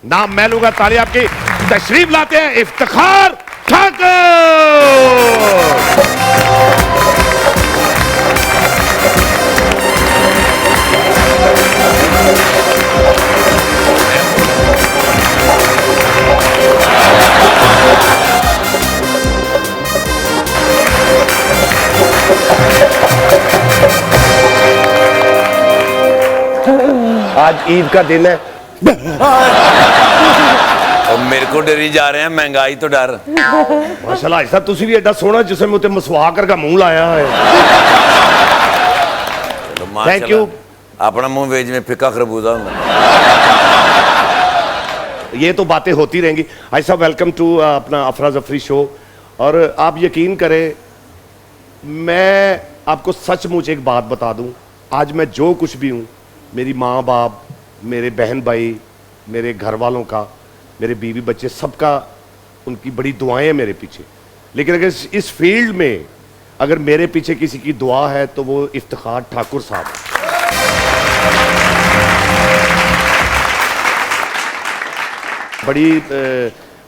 नाम मैं लूंगा, ताली आपकी। तशरीफ लाते हैं इफ्तिखार ठाकुर। आज ईद का दिन है और मेरे को डरी जा रहे हैं, महंगाई तो डर। माशाल्लाह ऐसा तुसी भी एडा सोहना जिसमें उते मसवाक करके मुंह लाया है। Thank you. अपना मुंह वेच में फिक्का खरबूजा होगा। ये तो बातें होती रहेंगी। ऐसा वेलकम टू अपना अफरा जफरी शो। और आप यकीन करें, मैं आपको सचमुच एक बात बता दूं, आज मैं जो कुछ भी हूं, मेरी माँ बाप, मेरे बहन भाई, मेरे घर वालों का, मेरे बीवी बच्चे, सबका, उनकी बड़ी दुआएं हैं मेरे पीछे। लेकिन अगर इस फील्ड में अगर मेरे पीछे किसी की दुआ है तो वो इफ्तिखार ठाकुर साहब है। बड़ी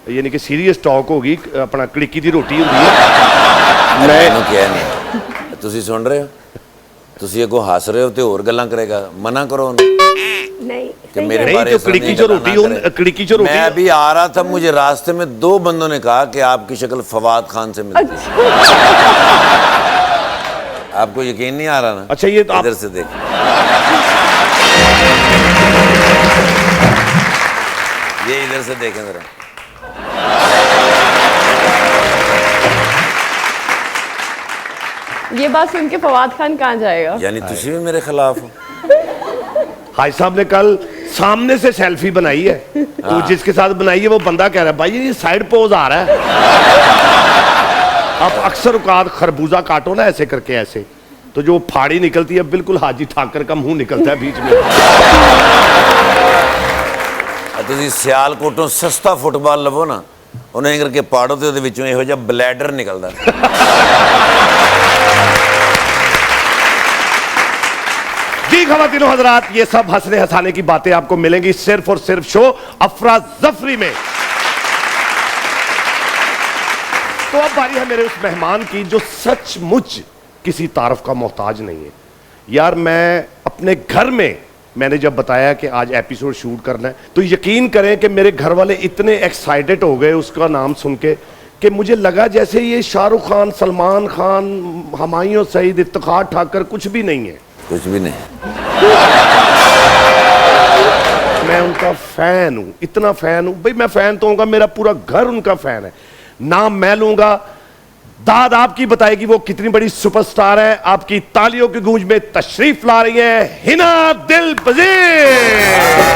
यानी कि सीरियस टॉक होगी, अपना कड़िकी दी रोटी होगी है। मैं क्या नहीं, तुसी सुन रहे हो, तुसी अगो हस रहे हो तो और गल्लां करेगा, मना करो नहीं कि मेरे नहीं, बारे जो कड़िकी जो रोटी, कड़िकी जो रोटी। मैं अभी आ रहा था, मुझे रास्ते में दो बंदों ने कहा कि आपकी शक्ल फवाद खान से मिलती है। आपको यकीन नहीं आ रहा ना? अच्छा, ये तो इधर से देख, ये इधर से देखें जरा। ये बात सुन के फवाद खान कहाँ जाएगा? यानी तुसी भी मेरे खिलाफ हो। हाजी साहब ने कल सामने से सेल्फी बनाई है, तो जिसके साथ बनाई है वो बंदा कह रहा है भाई ये साइड पोज आ रहा है। आप अक्सर औकात खरबूजा काटो ना ऐसे करके, ऐसे तो जो फाड़ी निकलती है बिल्कुल हाजी ठाकर का मुंह निकलता है बीच में। तुसी सियालकोटों सस्ता फुटबॉल लवो ना, उन्हें करके पाड़ो तो विचों इहो जिहा ब्लैडर निकलदा। जी ख़वातीनो हज़रात, ये सब हंसने हंसाने की बातें आपको मिलेंगी सिर्फ और सिर्फ शो अफरा जफरी में। तो अब बारी है मेरे उस मेहमान की जो सचमुच किसी तारफ का मोहताज नहीं है। यार, मैं अपने घर में, मैंने जब बताया कि आज एपिसोड शूट करना है, तो यकीन करें कि मेरे घर वाले इतने एक्साइटेड हो गए उसका नाम सुन के कि मुझे लगा जैसे ये शाहरुख खान, सलमान खान, हुमायूं सईद, इफ्तिखार ठाकर कुछ भी नहीं है। कुछ भी नहीं। मैं उनका फैन हूं, इतना फैन हूं भाई। मैं फैन तो होऊंगा, मेरा पूरा घर उनका फैन है। नाम मैं लूंगा, दाद आपकी बताएगी वो कितनी बड़ी सुपरस्टार है। आपकी तालियों की गूंज में तशरीफ ला रही है हिना दिल पजीर।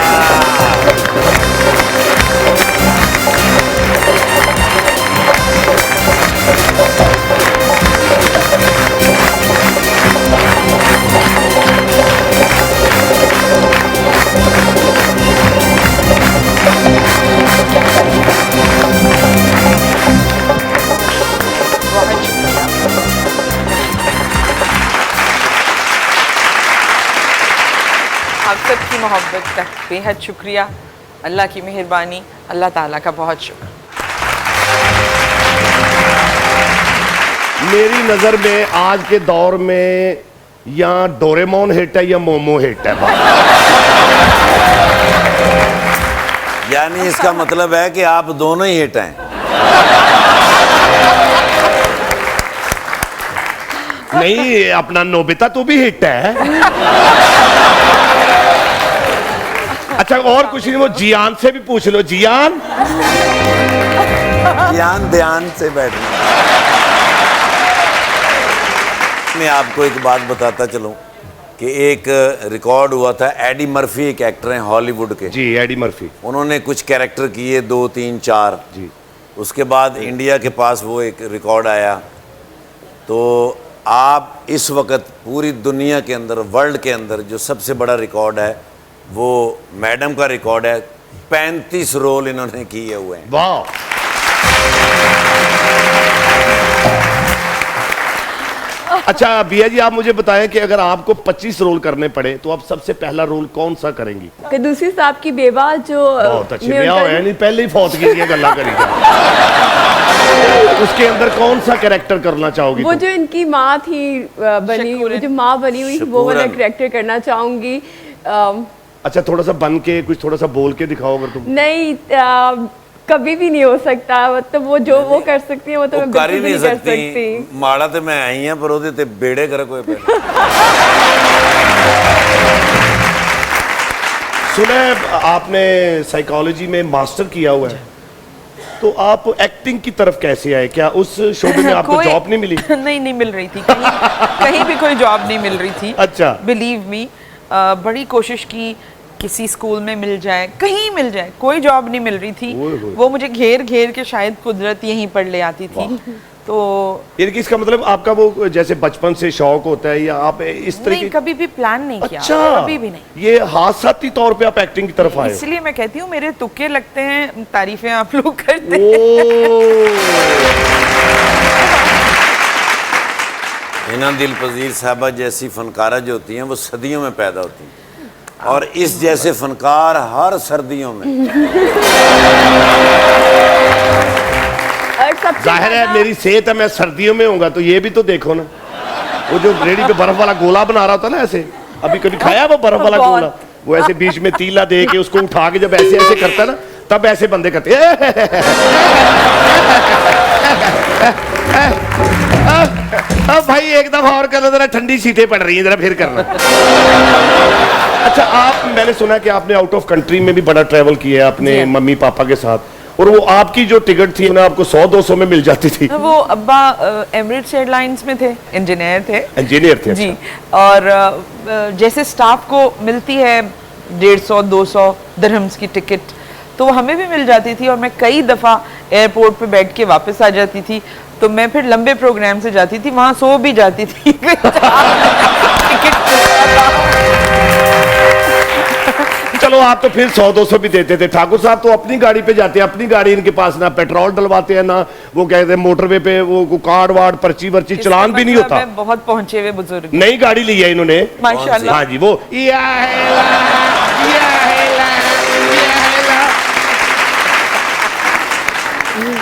आप सबकी मोहब्बत का बेहद शुक्रिया, अल्लाह की मेहरबानी, अल्लाह ताला का बहुत शुक्र। मेरी नजर में आज के दौर में या डोरेमोन हिट है या मोमो हिट है। यानी इसका मतलब है कि आप दोनों ही हिट हैं। नहीं, अपना नोबिता तो भी हिट है। अच्छा, और कुछ नहीं, वो जियान से भी पूछ लो। जियान ध्यान से बैठना। मैं आपको एक बात बताता चलूं कि एक रिकॉर्ड हुआ था। एडी मर्फी एक एक्टर हैं हॉलीवुड के। जी, एडी मर्फी। उन्होंने कुछ कैरेक्टर किए, 2, 3, 4 जी। उसके बाद इंडिया के पास वो एक रिकॉर्ड आया। तो आप इस वक्त पूरी दुनिया के अंदर, वर्ल्ड के अंदर जो सबसे बड़ा रिकॉर्ड है वो मैडम का रिकॉर्ड है। 35 रोल इन्होंने किए हुए हैं। वाह। अच्छा बिया जी, आप मुझे बताएं कि अगर आपको 25 रोल करने पड़े तो आप सबसे पहला रोल कौन सा करेंगी? कदूसी साहब की बेवा जो बहुत अच्छी में ब्याह उनका- होया नहीं, पहले ही फौत की गल्ला करी जा। उसके अंदर कौन सा कैरेक्टर करना चाहोगी वो तुम? जो इनकी माँ थी बनी हुई, जो माँ बनी हुई वो वाला शकूरन। करेक्टर करना चाहूंगी। अच्छा, थोड़ा सा बन के कुछ थोड़ा सा बोल के दिखाओ अगर तुम। नहीं, कभी भी नहीं हो सकता, मतलब वो जो वो कर सकती है वो तो वो मैं कर ही बिल्कुल नहीं भी कर सकती। माड़ा तो मैं आई हाँ, पर ਉਹਦੇ ਤੇ ਬੇੜੇ ਕਰ ਕੋਈ पे। सुना है आपने साइकोलॉजी में मास्टर किया हुआ है, तो आप एक्टिंग की तरफ कैसे आए? क्या उस शोबे में आपको कोई- जॉब नहीं मिली? नहीं मिल रही थी कहीं भी कोई जॉब नहीं मिल रही थी। अच्छा। बिलीव मी, बड़ी कोशिश की किसी स्कूल में मिल जाए, कहीं मिल जाए, कोई जॉब नहीं मिल रही थी। ओए होए। वो मुझे घेर घेर के शायद कुदरत यहीं पर ले आती थी। तो यानी कि इसका मतलब आपका वो जैसे बचपन से शौक होता है, या आप इस तरह नहीं, कभी भी प्लान नहीं किया, अच्छा, कभी भी नहीं। ये हादसाती तौर पे आप एक्टिंग की तरफ आए हो? इसलिए मैं कहती हूँ मेरे तुक्के लगते हैं, तारीफें आप लोग करते हैं। ओ, हिना दिल पजीर साहबा जैसी फनकारा जो होती हैं वो सदियों में पैदा होती हैं, और इस जैसे फनकार हर सर्दियों में। और सबसे जाहिर है ज्यादा- मेरी सेहत है, मैं सर्दियों में होऊंगा, तो ये भी तो देखो ना, वो जो रेडी पे बर्फ वाला गोला बना रहा था ना ऐसे, अभी कभी खाया वो बर्फ वाला बहुत। गोला? वो ऐसे बीच में तीला दे के उसको उठा के जब ऐसे ऐसे करता है ना, तब ऐसे बंदे करते हैं। अब भाई एक दफा और कर लो जरा, ठंडी सीटें पड़ रही हैं, जरा फिर करना। अच्छा, मैंने सुना कि आपने आउट ऑफ कंट्री में भी बड़ा ट्रैवल किया है अपने जी। मम्मी पापा के साथ, और वो आपकी जो टिकट थी ना आपको 100-200 में मिल जाती थी। वो अब्बा एमिरेट्स एयरलाइंस में थे, इंजीनियर थे इंजीनियर थे? जी। अच्छा। और जैसे स्टाफ को मिलती है 150-200 दिरहम्स की टिकट, तो वो हमें भी मिल जाती थी, और मैं कई दफ़ा एयरपोर्ट पे बैठ के वापस आ जाती थी। तो मैं फिर लंबे प्रोग्राम से जाती थी, वहाँ सो भी जाती थी। टिकट चलो, आप तो फिर 100-200 भी देते थे। ठाकुर साहब तो अपनी गाड़ी पे जाते हैं, अपनी गाड़ी इनके पास ना पेट्रोल डलवाते हैं, ना वो कहते हैं मोटरवे पे वो कार्ड वार्ड पर्ची वर्ची चलान भी नहीं होता। मैं बहुत पहुंचे हुए बुजुर्ग, नई गाड़ी ली है इन्होंने माशाल्लाह। हाँ जी, वो या हेला, या हेला, या हेला।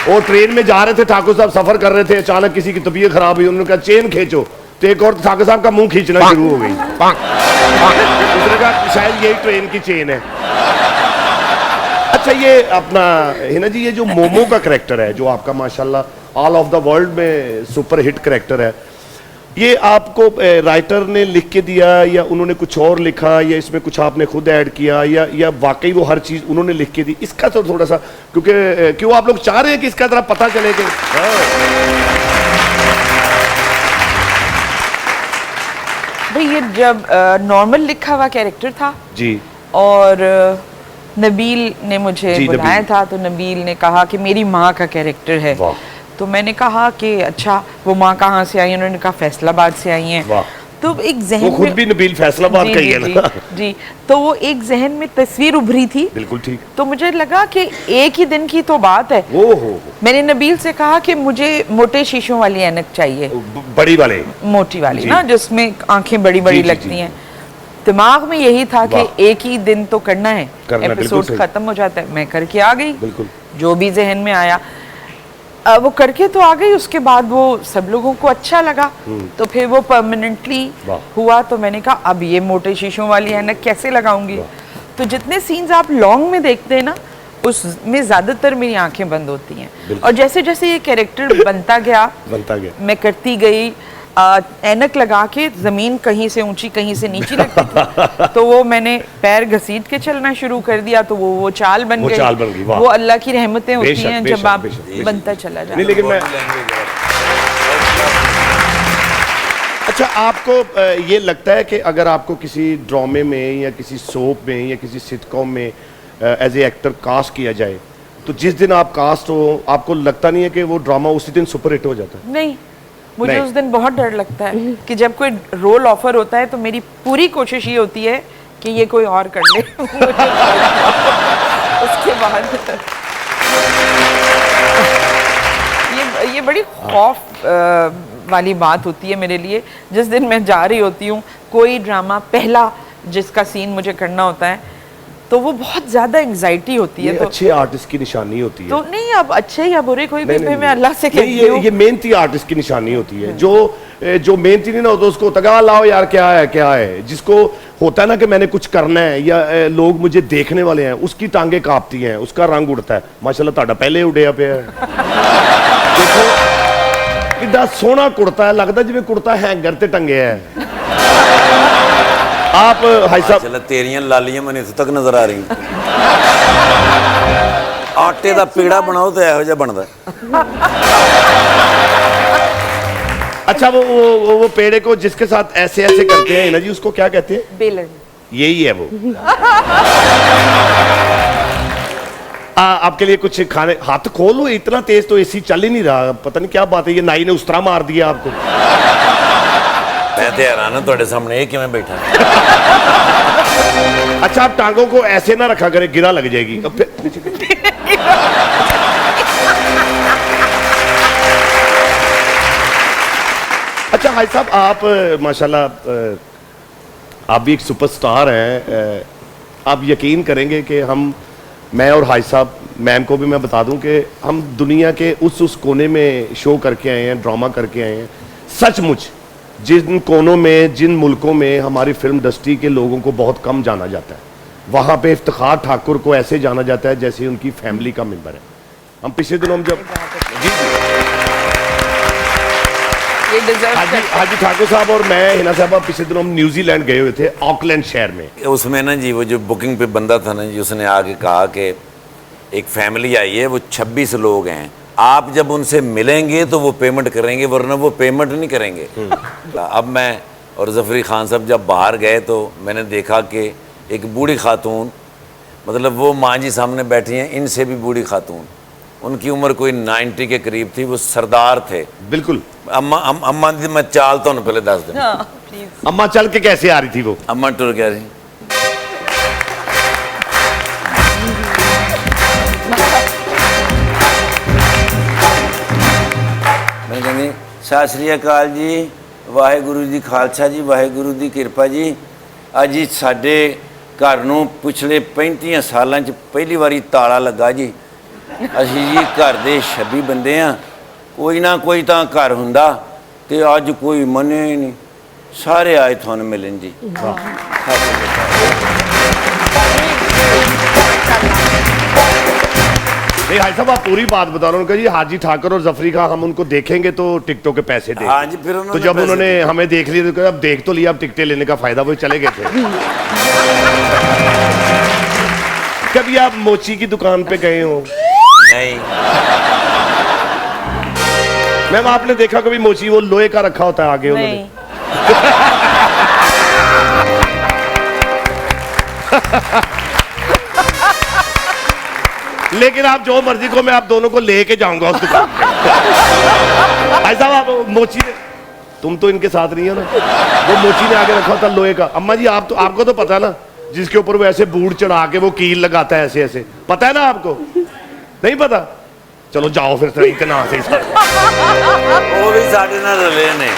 वो ट्रेन में जा रहे थे, ठाकुर साहब सफर कर रहे थे, अचानक किसी की तबीयत खराब हुई, उन्होंने कहा चेन खींचो, तो एक और ठाकुर साहब का मुंह खींचना शुरू हो गई। उसने कहा शायद यही ट्रेन की चेन है। अच्छा, ये अपना हिना जी, ये जो मोमो का करेक्टर है जो आपका माशाल्लाह ऑल ऑफ द वर्ल्ड में सुपर हिट करेक्टर है, ये आपको राइटर ने लिख के दिया, या उन्होंने कुछ और लिखा, या इसमें कुछ आपने खुद ऐड किया, या वाकई वो हर चीज उन्होंने लिख के दी? इसका तो थोड़ा सा, क्योंकि क्यों आप लोग चाह रहे हैं कि इसका जरा पता चले कि भाई ये जब नॉर्मल लिखा हुआ कैरेक्टर था, जी और नबील ने मुझे जी, बुलाया नबील। था, तो नबील ने कहा कि मेरी माँ का कैरेक्टर है। वाह। तो मैंने कहा कि अच्छा, वो माँ कहाँ से आई? उन्होंने कहा फैसलाबाद से आई हैं। वाह। तो एक वो जहन खुद में, भी नबील फैसलाबाद का ही है ना? जी, तो वो एक जहन में तस्वीर उभरी थी, बिल्कुल ठीक। तो मुझे लगा कि एक ही दिन की तो बात है। ओ हो, मैंने नबील से कहा कि मुझे मोटे शीशों वाली ऐनक चाहिए, बड़ी वाले। मोटी वाली जी। ना, जिसमें आंखें बड़ी बड़ी जी, जी, लगती जी। हैं। दिमाग में यही था कि वाह। एक ही दिन तो करना है, करना, बिल्कुल एपिसोड सही। खत्म हो जाता है। मैं करके आ गई, बिल्कुल। जो भी जहन में आया वो करके तो आ गई। उसके बाद वो सब लोगों को अच्छा लगा, तो फिर वो परमानेंटली वाह। हुआ। तो मैंने कहा अब ये मोटे शीशों वाली ऐनक कैसे लगाऊंगी? तो जितने सीन्स आप लॉन्ग में देखते हैं ना, उसमें ज्यादातर मेरी आंखें बंद होती हैं, और जैसे जैसे ये कैरेक्टर बनता गया मैं करती गई। ऐनक लगा के जमीन कहीं से ऊंची कहीं से नीची लगती थी, तो वो मैंने पैर घसीट के चलना शुरू कर दिया, तो वो चाल बन गई। चाल बन गई, वाह। वो अल्लाह की रहमतें होती बेशक, हैं बेशक, जब आप बेशक। बनता चला जाता नहीं, है। लेकिन मैं अच्छा, आपको ये लगता है कि अगर आपको किसी ड्रामे में या किसी सोप में या किसी सिटकॉम में एज ए एक्टर कास्ट किया जाए, तो जिस दिन आप कास्ट हो, आपको लगता नहीं है कि वो ड्रामा उसी दिन सुपर हिट हो जाता है? नहीं, मुझे नहीं। उस दिन बहुत डर लगता है कि जब कोई रोल ऑफर होता है तो मेरी पूरी कोशिश ये होती है कि ये कोई और कर ले। उसके बाद ये बड़ी खौफ वाली बात होती है मेरे लिए। जिस दिन मैं जा रही होती हूँ कोई ड्रामा, पहला जिसका सीन मुझे करना होता है, तो वो बहुत ज्यादा एंजाइटी होती है। ये तो अच्छे आर्टिस्ट की निशानी होती है। तो नहीं, अब अच्छे या बुरे कोई भी, नहीं, मैं अल्लाह से नहीं, कहती हूँ ये मेहनती आर्टिस्ट की निशानी होती है। जो मेहनती नहीं ना होता उसको तगा लाओ यार क्या है। जिसको होता है ना कि मैंने कुछ करना है या लोग मुझे देखने वाले हैं, उसकी टांगे कांपती हैं, उसका रंग उड़ता है। माशाल्लाह ਤੁਹਾਡਾ पहले उड़िया पे है। देखो कितना सोहना कुर्ता है, लगता जिवें कुर्ता हैंगर ते टंगे है। आप भाई साहब चल तेरियां लालियां मैंने इत्थों तक नजर आ रही आटे का पेड़ा बनाओ तो ਇਹੋ ਜਿਹਾ ਬਣਦਾ। अच्छा वो पेड़े को जिसके साथ ऐसे ऐसे करते हैं ना जी, उसको क्या कहते हैं? बेलन। यही है वो। आपके लिए कुछ खाने, हाथ खोलो, इतना तेज तो एसी चल ही नहीं रहा, पता नहीं क्या बात है। ये नाई ने उस्तरा मार दिया आपको। मैं तो हैरान हूं ਤੁਹਾਡੇ सामने ये किवें बैठा। अच्छा आप टांगों को ऐसे ना रखा करें, गिरा लग जाएगी। अब फिर अच्छा भाई साहब, आप माशाल्लाह आप भी एक सुपरस्टार हैं। आप यकीन करेंगे कि मैं और हाई साहब, मैम को भी मैं बता दूं कि हम दुनिया के उस कोने में शो करके आए हैं, ड्रामा करके आए हैं। सचमुच जिन कोनों में, जिन मुल्कों में हमारी फिल्म इंडस्ट्री के लोगों को बहुत कम जाना जाता है, वहाँ पे इफ्तिखार ठाकुर को ऐसे जाना जाता है जैसे उनकी फैमिली का मेंबर है। हम पिछले दिनों में जब हाजी ठाकुर साहब और मैं, हिना साहब, पिछले दिनों हम न्यूजीलैंड गए हुए थे, ऑकलैंड शहर में। उसमें ना जी वो जो बुकिंग पे बंदा था ना जी, उसने आके कहा कि एक फैमिली आई है, वो 26 लोग हैं, आप जब उनसे मिलेंगे तो वो पेमेंट करेंगे, वरना वो पेमेंट नहीं करेंगे। अब मैं और जफरी खान साहब जब बाहर गए तो मैंने देखा कि एक बूढ़ी खातून, मतलब वो माँ जी सामने बैठी हैं, इनसे भी बूढ़ी खातून, उनकी उम्र कोई 90 के करीब थी, वो सरदार थे बिल्कुल। अम्मा दी मैं चाल तो पहले दस दिन। अम्मा चल के कैसे आ रही थी वो? अम्मा टुर गया रही। मैं कहनी सत श्री अकाल जी, वाहेगुरु जी खालसा जी, वाहेगुरु दी किरपा जी। अज जी साडे घर नूं पिछले 35 सालों च पहली बारी ताला लगा जी। असीं जी घर दे 26 बंदे हाँ, कोई ना कोई तो घर हुंदा ते अज कोई मन्ने ही नहीं, सारे आए तुहानूं मिलन जी। नहीं भाई साहब, आप पूरी बात बता रहे हो जी। हाजी ठाकुर और जफरी खान, हम उनको देखेंगे तो टिकटों के पैसे देंगे। हाँ जी, फिर तो जब उन्होंने हमें देख लिया तो कहा अब देख तो लिया, अब टिकटें लेने का फायदा, वो चले गए थे। कभी आप मोची की दुकान पे गए हो? नहीं। मैम आपने देखा कभी मोची? वो लोहे का रखा होता है आगे उन्होंने। लेकिन आप जो मर्जी को, मैं आप दोनों को लेके जाऊंगा उस दुकान पे। भाई साहब आप मोची ने, तुम तो इनके साथ नहीं हो ना, वो मोची ने आगे रखा था लोहे का। अम्मा जी आप तो, आपको तो पता है ना, जिसके ऊपर वो ऐसे बूढ़ चढ़ा के वो कील लगाता है ऐसे ऐसे, पता है ना आपको? नहीं पता? चलो जाओ फिर इतना से वो भी साढ़े ना रले ने।